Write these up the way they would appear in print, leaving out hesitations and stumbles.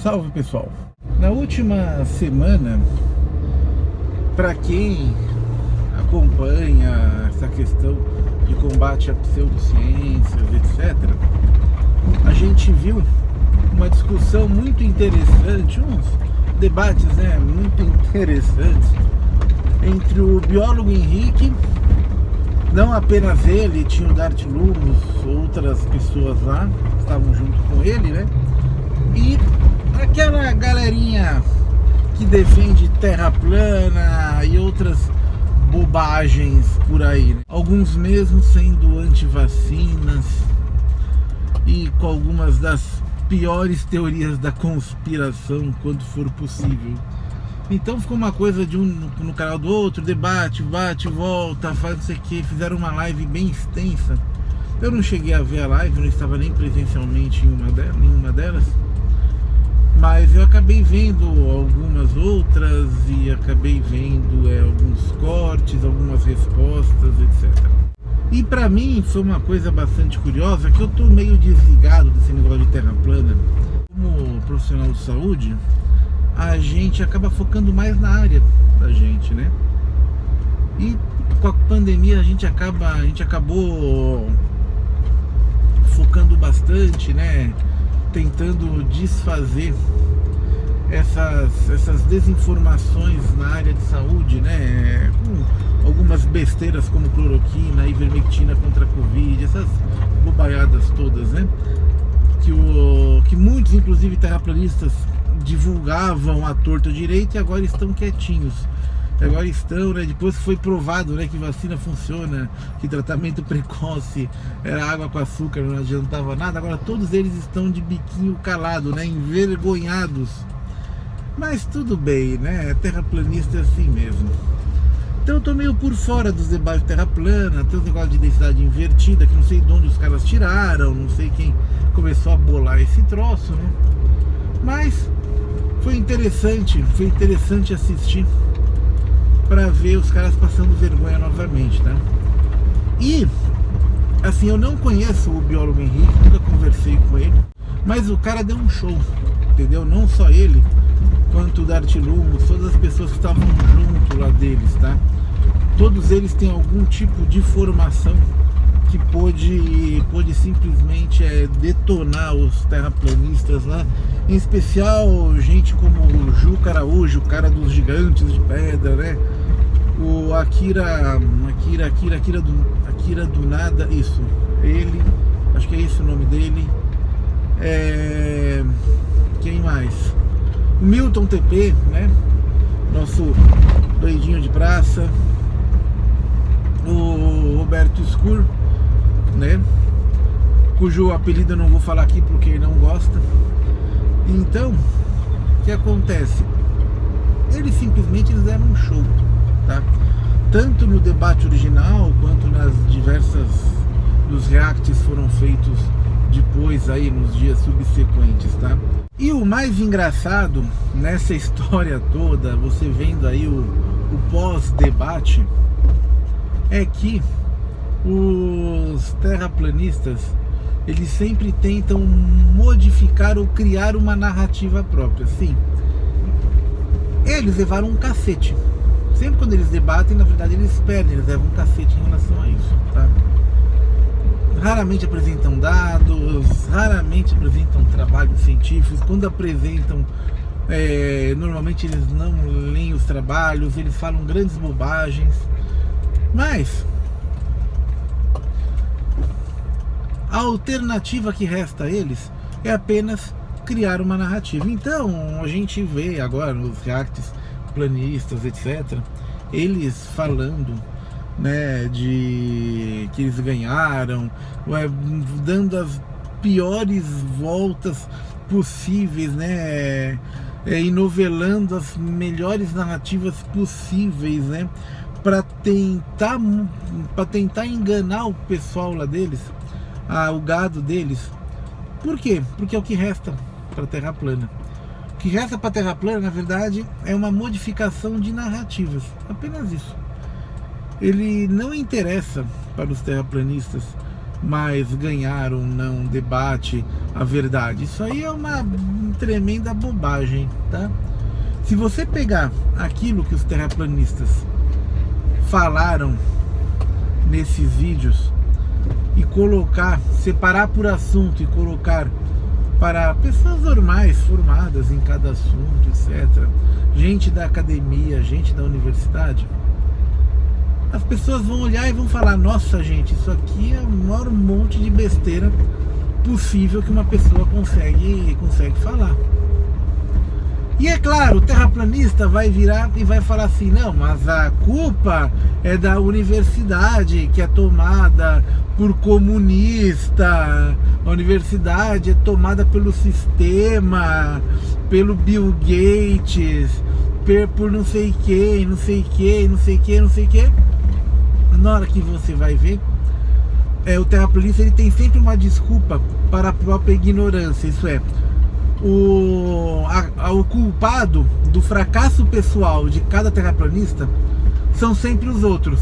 Salve pessoal! Na última semana, para quem acompanha essa questão de combate a pseudociências, etc., a gente viu uma discussão muito interessante, uns debates muito interessantes entre o biólogo Henrique, não apenas ele, tinha o Dart Lumos, outras pessoas lá estavam junto com ele, né? E aquela galerinha que defende terra plana e outras bobagens por aí, né? Alguns mesmo sendo anti-vacinas e com algumas das piores teorias da conspiração quando for possível. Então ficou uma coisa de um no canal do outro, debate, bate, volta, faz não sei o que, fizeram uma live bem extensa. Eu não cheguei a ver a live, não estava nem presencialmente em nenhuma delas, mas eu acabei vendo algumas outras e acabei vendo alguns cortes, algumas respostas, etc. E pra mim foi uma coisa bastante curiosa, que eu tô meio desligado desse negócio de terra plana. Como profissional de saúde, a gente acaba focando mais na área da gente, né? E com a pandemia a gente acabou focando bastante, né? Tentando desfazer essas desinformações na área de saúde, né? Com algumas besteiras como cloroquina, ivermectina contra a Covid, essas bobaiadas todas, né? Que muitos, inclusive terraplanistas, divulgavam à torta direita e agora estão quietinhos. Agora estão, né? Depois que foi provado, né, que vacina funciona, que tratamento precoce era água com açúcar, não adiantava nada. Agora todos eles estão de biquinho calado, né? Envergonhados. Mas tudo bem, né? Terraplanista é assim mesmo. Então eu tô meio por fora dos debates de terra plana, tem os negócios de densidade invertida, que não sei de onde os caras tiraram, não sei quem começou a bolar esse troço, né? Mas foi interessante assistir para ver os caras passando vergonha novamente, tá? E, assim, eu não conheço o biólogo Henrique, nunca conversei com ele, mas o cara deu um show, entendeu? Não só ele, quanto o Dart Lumos, todas as pessoas que estavam junto lá deles, tá? Todos eles têm algum tipo de formação que pôde simplesmente detonar os terraplanistas lá, em especial gente como o Juca Araújo, o cara dos gigantes de pedra, né? O Akira do nada, isso, ele, acho que é esse o nome dele. Quem mais? O Milton TP, né? Nosso doidinho de praça. O Roberto Scur, né? Cujo apelido eu não vou falar aqui porque ele não gosta. Então, o que acontece? Eles simplesmente deram um show, tá? Tanto no debate original quanto nas diversas dos reacts foram feitos depois aí nos dias subsequentes, tá? E o mais engraçado nessa história toda, você vendo aí o pós-debate, é que os terraplanistas, eles sempre tentam modificar ou criar uma narrativa própria. Sim, eles levaram um cacete. Sempre quando eles debatem, na verdade eles perdem, eles levam um cacete em relação a isso, tá? Raramente apresentam dados, raramente apresentam trabalhos científicos. Quando apresentam, normalmente eles não leem os trabalhos, eles falam grandes bobagens. Mas a alternativa que resta a eles é apenas criar uma narrativa. Então a gente vê agora nos reacts planistas, etc., eles falando, né, de que eles ganharam, dando as piores voltas possíveis, né, e novelando as melhores narrativas possíveis, né, para tentar enganar o pessoal lá deles, o gado deles. Por quê? Porque é o que resta para a Terra plana. O que resta para a Terra plana, na verdade, é uma modificação de narrativas, apenas isso. Ele não interessa para os terraplanistas mas ganhar ou não debate a verdade. Isso aí é uma tremenda bobagem, tá? Se você pegar aquilo que os terraplanistas falaram nesses vídeos e colocar, separar por assunto e colocar para pessoas normais, formadas em cada assunto, etc., gente da academia, gente da universidade, as pessoas vão olhar e vão falar: nossa, gente, isso aqui é o maior monte de besteira possível que uma pessoa consegue falar. E é claro, o terraplanista vai virar e vai falar assim: não, mas a culpa é da universidade, que é tomada por comunista, a universidade é tomada pelo sistema, pelo Bill Gates, por não sei quem, não sei quem, não sei quem, não sei quem. Na hora que você vai ver, o terraplanista, ele tem sempre uma desculpa para a própria ignorância. Isso é, o culpado do fracasso pessoal de cada terraplanista são sempre os outros.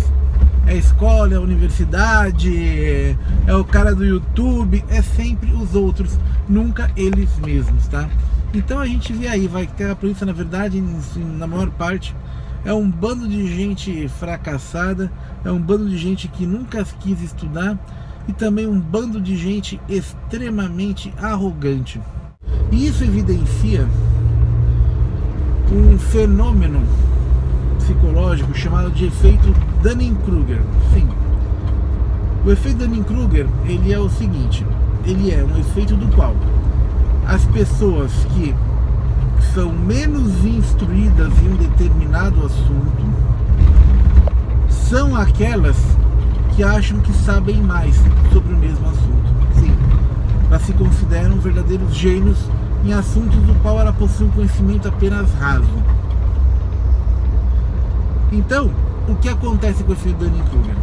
É a escola, é a universidade, é o cara do YouTube, é sempre os outros, nunca eles mesmos, tá? Então a gente vê aí, vai, terraplanista, na verdade, na maior parte, é um bando de gente fracassada, é um bando de gente que nunca quis estudar e também um bando de gente extremamente arrogante. E isso evidencia um fenômeno psicológico chamado de efeito Dunning-Kruger. Sim, o efeito Dunning-Kruger, ele é o seguinte: ele é um efeito do qual as pessoas que são menos instruídas em um determinado assunto são aquelas que acham que sabem mais sobre o mesmo assunto. Sim, elas se consideram verdadeiros gênios em assuntos do qual ela possui um conhecimento apenas raso. Então, o que acontece com esse Dunning-Kruger?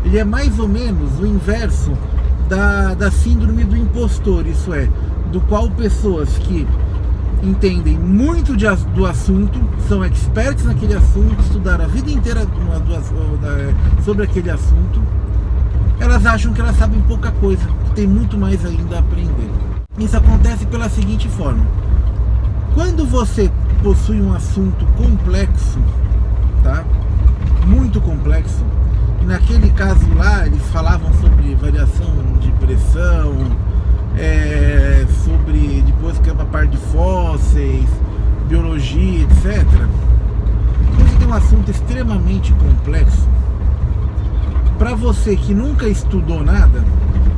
Ele é mais ou menos o inverso da síndrome do impostor, isso é, do qual pessoas que entendem muito do assunto, são experts naquele assunto, estudaram a vida inteira sobre aquele assunto, elas acham que elas sabem pouca coisa, que tem muito mais ainda a aprender. Isso acontece pela seguinte forma: quando você possui um assunto complexo, tá? Muito complexo, e naquele caso lá eles falavam sobre variação de pressão, sobre depois que é a parte de fósseis, biologia, etc. Quando você tem um assunto extremamente complexo, para você que nunca estudou nada,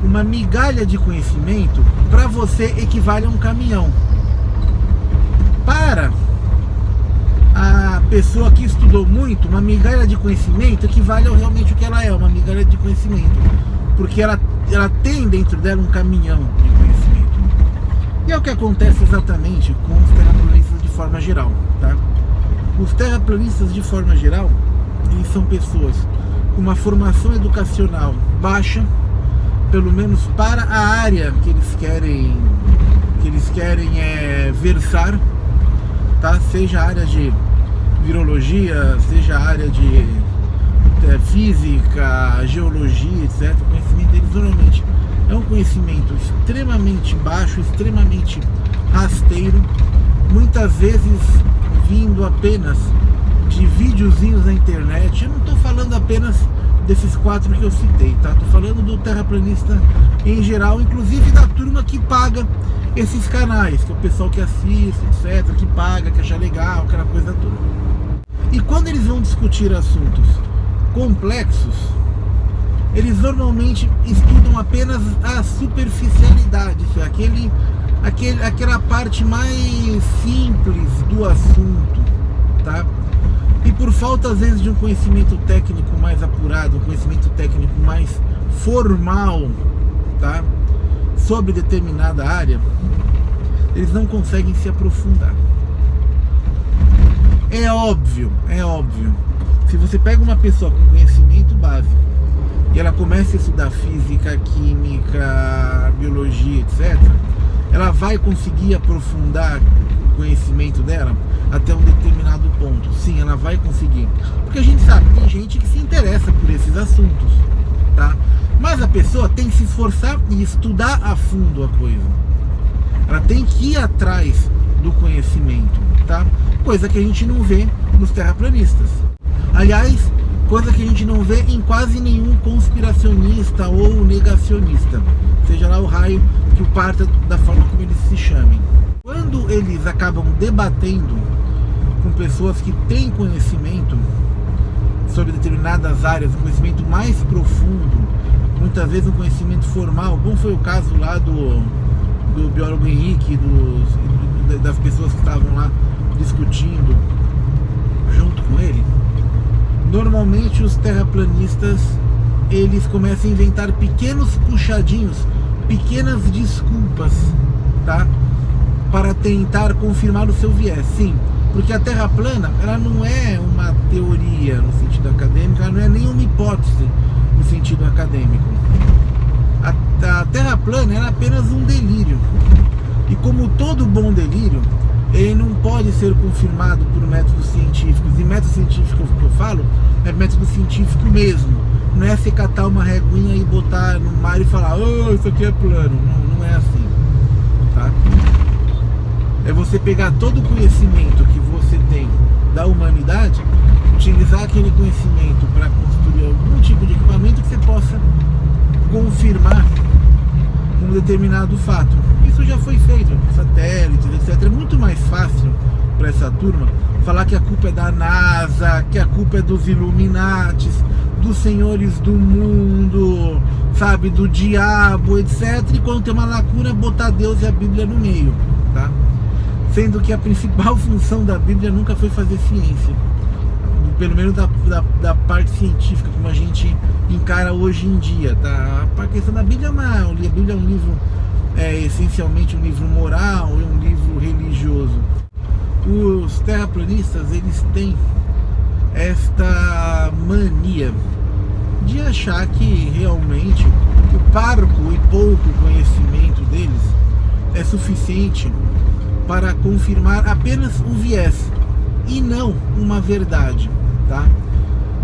uma migalha de conhecimento para você equivale a um caminhão. Para a pessoa que estudou muito, uma migalha de conhecimento equivale a realmente o que ela é, uma migalha de conhecimento, porque ela tem dentro dela um caminhão de conhecimento. E é o que acontece exatamente com os terraplanistas de forma geral, tá? Os terraplanistas de forma geral, eles são pessoas com uma formação educacional baixa, pelo menos para a área que eles querem versar, tá? Seja a área de virologia, seja a área de física, geologia, etc. O conhecimento deles normalmente é um conhecimento extremamente baixo, extremamente rasteiro, muitas vezes vindo apenas de videozinhos na internet. Eu não estou falando apenas desses 4 que eu citei, tá? Estou falando do terraplanista em geral, inclusive da turma que paga esses canais, que é o pessoal que assiste, etc., que paga, que acha legal, aquela coisa toda. E quando eles vão discutir assuntos complexos, eles normalmente estudam apenas a superficialidade, isso é, aquela parte mais simples do assunto, tá? E por falta às vezes de um conhecimento técnico mais apurado, um conhecimento técnico mais formal, tá? Sobre determinada área, eles não conseguem se aprofundar. É óbvio, se você pega uma pessoa com conhecimento básico e ela começa a estudar física, química, biologia, etc., ela vai conseguir aprofundar o conhecimento dela até um determinado ponto. Sim, ela vai conseguir, porque a gente sabe que tem gente que se interessa por esses assuntos, tá? Mas a pessoa tem que se esforçar e estudar a fundo a coisa. Ela tem que ir atrás do conhecimento, tá? Coisa que a gente não vê nos terraplanistas. Aliás, coisa que a gente não vê em quase nenhum conspiracionista ou negacionista, seja lá o raio que o parta da forma como eles se chamem. Quando eles acabam debatendo com pessoas que têm conhecimento sobre determinadas áreas, um conhecimento mais profundo, muitas vezes um conhecimento formal, como foi o caso lá do biólogo Henrique, das pessoas que estavam lá discutindo junto com ele, normalmente os terraplanistas, eles começam a inventar pequenos puxadinhos, pequenas desculpas, tá? Para tentar confirmar o seu viés. Sim, porque a Terra plana, ela não é uma teoria no sentido acadêmico, ela não é nem uma hipótese no sentido acadêmico. A Terra plana é apenas um delírio. E como todo bom delírio, ele não pode ser confirmado por métodos científicos. E método científico que eu falo é método científico mesmo. Não é você catar uma reguinha e botar no mar e falar, oh, isso aqui é plano. Não é assim, tá? É você pegar todo o conhecimento que você tem da humanidade, utilizar aquele conhecimento para construir algum tipo de equipamento que você possa confirmar um determinado fato. Isso já foi feito, satélites, etc. É muito mais fácil para essa turma falar que a culpa é da NASA, que a culpa é dos Illuminatis, dos senhores do mundo, sabe, do diabo, etc. E quando tem uma lacuna, botar Deus e a Bíblia no meio, tá? Sendo que a principal função da Bíblia nunca foi fazer ciência, pelo menos da parte científica, como a gente encara hoje em dia, tá? A questão da Bíblia a Bíblia é um livro, essencialmente um livro moral e um livro religioso. Os terraplanistas, eles têm esta mania de achar que realmente o parco e pouco conhecimento deles é suficiente para confirmar apenas o viés e não uma verdade, tá?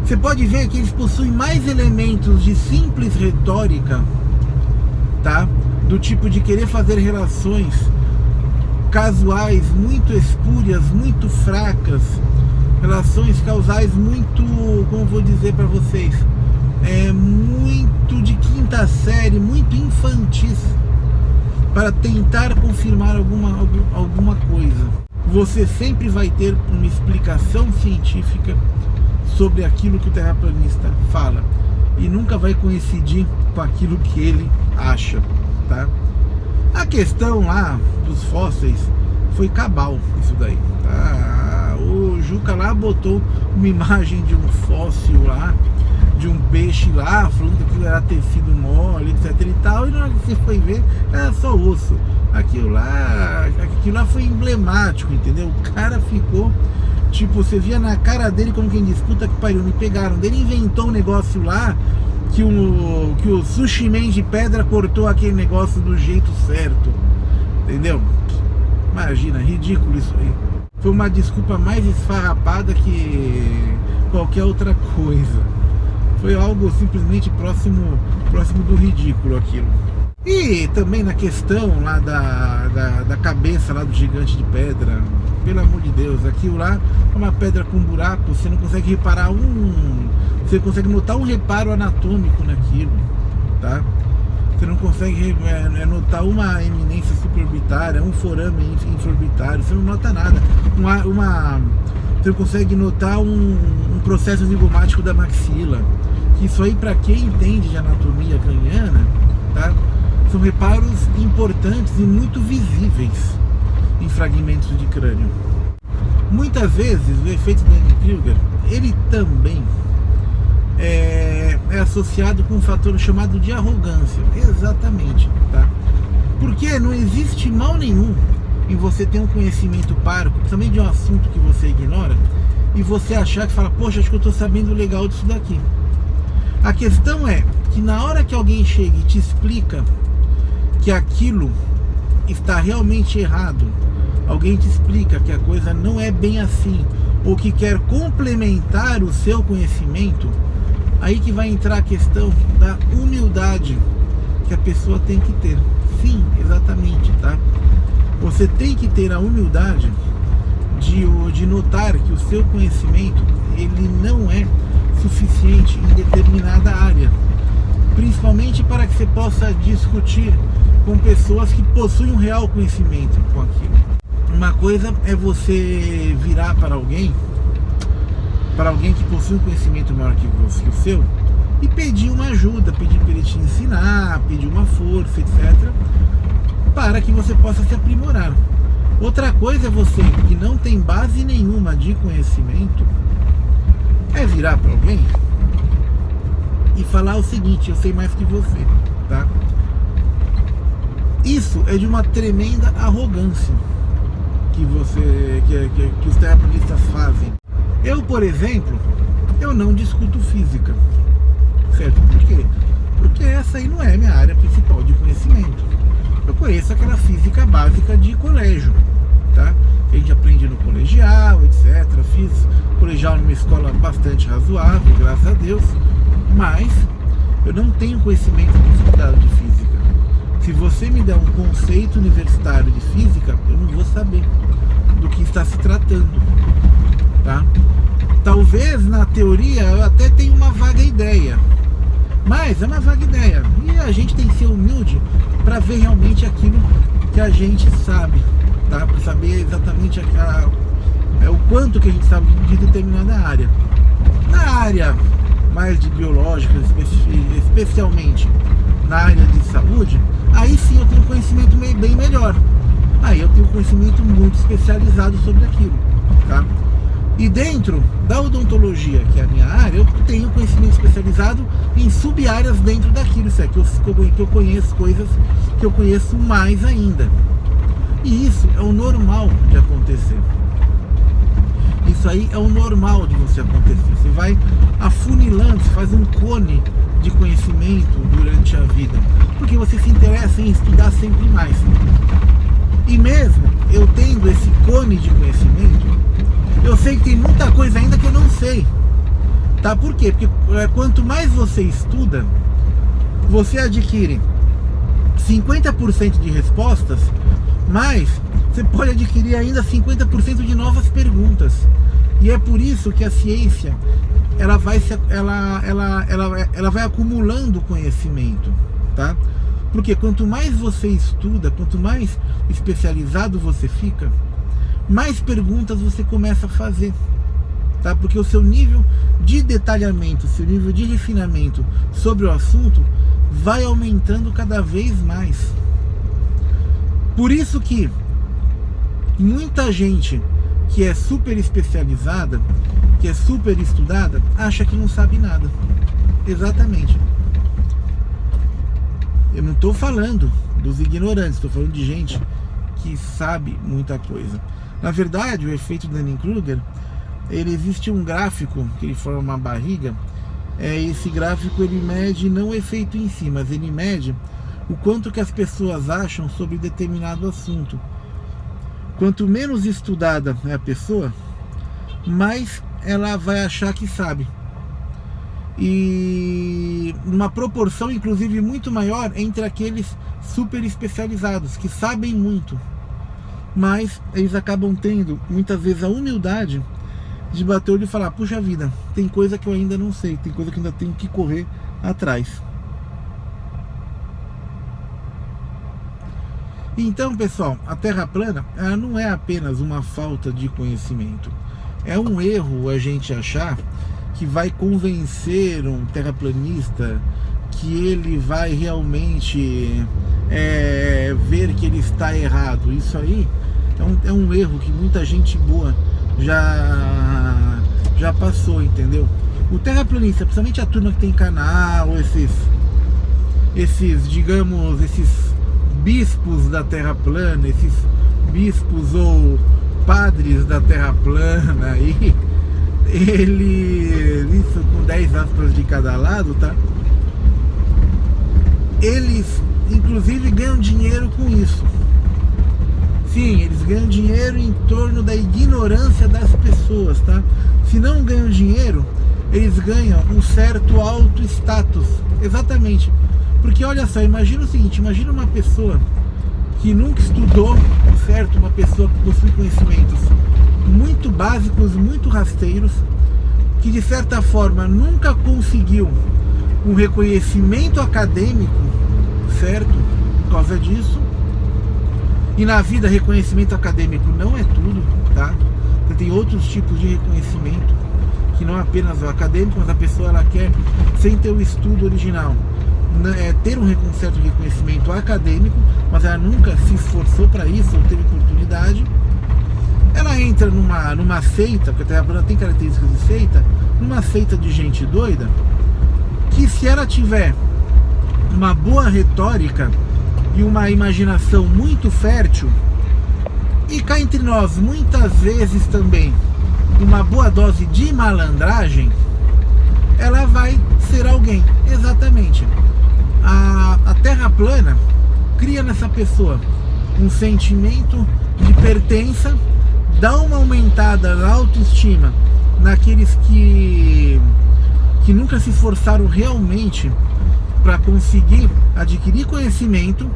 Você pode ver que eles possuem mais elementos de simples retórica, tá? Do tipo de querer fazer relações casuais muito espúrias, muito fracas, relações causais muito, como vou dizer para vocês, muito de quinta série, muito infantis, para tentar confirmar alguma coisa. Você sempre vai ter uma explicação científica sobre aquilo que o terraplanista fala e nunca vai coincidir com aquilo que ele acha, tá? A questão lá dos fósseis foi cabal, isso daí, tá? O Juca lá botou uma imagem de um fóssil lá, de um peixe lá, falando que aquilo era tecido mole, etc e tal, e na hora que você foi ver, era só osso. Aquilo lá foi emblemático, entendeu? O cara ficou, tipo, você via na cara dele como quem diz, puta que pariu, me pegaram. Ele inventou um negócio lá, que o Sushi Man de pedra cortou aquele negócio do jeito certo, entendeu? Imagina, ridículo isso aí. Foi uma desculpa mais esfarrapada que qualquer outra coisa. Foi algo simplesmente próximo do ridículo aquilo. E também na questão lá da cabeça lá do gigante de pedra, pelo amor de Deus, aquilo lá é uma pedra com buraco, você não consegue reparar você consegue notar um reparo anatômico naquilo, tá? Você não consegue notar uma eminência suborbitária, um forame infraorbitário, você não nota nada. Você não consegue notar um processo zigomático da maxila. Isso aí, para quem entende de anatomia craniana, tá? São reparos importantes e muito visíveis em fragmentos de crânio. Muitas vezes o efeito Dunning-Kruger, ele também é associado com um fator chamado de arrogância. Exatamente, tá? Porque não existe mal nenhum em você ter um conhecimento parco, principalmente de um assunto que você ignora, e você achar que fala, poxa, acho que eu estou sabendo legal disso daqui. A questão é que na hora que alguém chega e te explica que aquilo está realmente errado, alguém te explica que a coisa não é bem assim, ou que quer complementar o seu conhecimento, Aí que vai entrar a questão da humildade que a pessoa tem que ter. Sim, exatamente, tá? Você tem que ter a humildade de notar que o seu conhecimento, ele não é suficiente em determinada área, principalmente para que você possa discutir com pessoas que possuem um real conhecimento com aquilo. Uma coisa é você virar para alguém que possui um conhecimento maior que o seu, e pedir uma ajuda, pedir para ele te ensinar, pedir uma força, etc., para que você possa se aprimorar. Outra coisa é você, que não tem base nenhuma de conhecimento, é virar para alguém e falar o seguinte: eu sei mais que você, tá? Isso é de uma tremenda arrogância que os terraplanistas fazem. Eu, por exemplo, eu não discuto física, certo? Por quê? Porque essa aí não é minha área principal de conhecimento. Eu conheço aquela física básica de colégio, tá? A gente aprende no colegial, etc. Fiz colegial numa escola bastante razoável, graças a Deus, mas eu não tenho conhecimento aprofundado de física. Se você me der um conceito universitário de física, eu não vou saber do que está se tratando, tá? Talvez na teoria eu até tenha uma vaga ideia, mas é uma vaga ideia, e a gente tem que ser humilde para ver realmente aquilo que a gente sabe, tá? Para saber exatamente o quanto que a gente sabe de determinada área. Na área mais de biológica, especialmente na área de saúde, aí sim eu tenho conhecimento bem melhor. Aí eu tenho conhecimento muito especializado sobre aquilo, tá? E dentro da odontologia, que é a minha área, eu tenho conhecimento especializado em sub-áreas dentro daquilo. Isso é que eu conheço coisas que eu conheço mais ainda. E isso é o normal de acontecer. Isso aí é o normal de você acontecer. Você vai afunilando, você faz um cone de conhecimento durante a vida, porque você se interessa em estudar sempre mais. E mesmo eu tendo esse cone de conhecimento, eu sei que tem muita coisa ainda que eu não sei, tá? Por quê? Porque quanto mais você estuda, você adquire 50% de respostas, mas você pode adquirir ainda 50% de novas perguntas. E é por isso que a ciência ela vai acumulando conhecimento, tá? Porque quanto mais você estuda, quanto mais especializado você fica, mais perguntas você começa a fazer, tá? Porque o seu nível de detalhamento, seu nível de refinamento sobre o assunto vai aumentando cada vez mais. Por isso que muita gente que é super especializada, que é super estudada, acha que não sabe nada. Exatamente. Eu não estou falando dos ignorantes, estou falando de gente que sabe muita coisa. Na verdade, o efeito Dunning-Kruger, ele existe um gráfico que ele forma uma barriga. Esse gráfico ele mede não o efeito em si, mas ele mede o quanto que as pessoas acham sobre determinado assunto. Quanto menos estudada é a pessoa, mais ela vai achar que sabe. E uma proporção inclusive muito maior entre aqueles super especializados, que sabem muito, mas eles acabam tendo muitas vezes a humildade de bater o olho e falar: puxa vida, tem coisa que eu ainda não sei, tem coisa que eu ainda tenho que correr atrás. Então, pessoal, a Terra plana, ela não é apenas uma falta de conhecimento. É um erro a gente achar que vai convencer um terraplanista que ele vai realmente ver que ele está errado. Isso aí é um erro que muita gente boa já passou, entendeu? O terraplanista, principalmente a turma que tem canal, esses digamos, esses bispos da Terra plana, esses bispos ou padres da Terra plana aí, isso com 10 aspas de cada lado, tá? Eles inclusive ganham dinheiro com isso. Sim, eles ganham dinheiro em torno da ignorância das pessoas, tá? Se não ganham dinheiro, eles ganham um certo alto status. Exatamente. Porque olha só, imagina o seguinte, imagina uma pessoa que nunca estudou, certo? Uma pessoa que possui conhecimentos muito básicos, muito rasteiros, que de certa forma nunca conseguiu um reconhecimento acadêmico, certo? Por causa disso. E na vida, reconhecimento acadêmico não é tudo, tá? Você tem outros tipos de reconhecimento, que não apenas o acadêmico, mas a pessoa ela quer, sem ter o estudo original, ter um certo reconhecimento acadêmico, mas ela nunca se esforçou para isso, ou teve oportunidade. Ela entra numa seita, porque a Terra plana tem características de seita, numa seita de gente doida, que se ela tiver uma boa retórica e uma imaginação muito fértil, e cá entre nós, muitas vezes também uma boa dose de malandragem, ela vai ser alguém. Exatamente. A Terra plana cria nessa pessoa um sentimento de pertença, dá uma aumentada na autoestima naqueles que nunca se esforçaram realmente para conseguir adquirir conhecimento.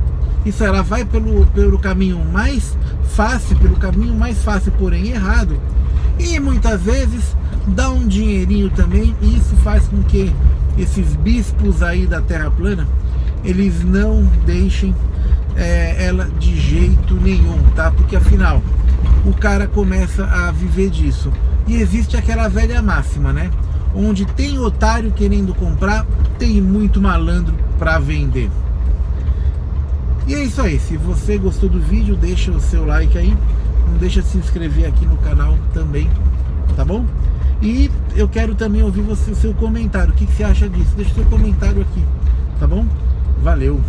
Isso, ela vai pelo caminho mais fácil, porém errado, e muitas vezes dá um dinheirinho também, e isso faz com que esses bispos aí da Terra plana, eles não deixem ela de jeito nenhum, tá? Porque afinal o cara começa a viver disso. E existe aquela velha máxima, né? Onde tem otário querendo comprar, tem muito malandro para vender. E é isso aí. Se você gostou do vídeo, deixa o seu like aí. Não deixa de se inscrever aqui no canal também, tá bom? E eu quero também ouvir o seu comentário. O que você acha disso? Deixa o seu comentário aqui, tá bom? Valeu!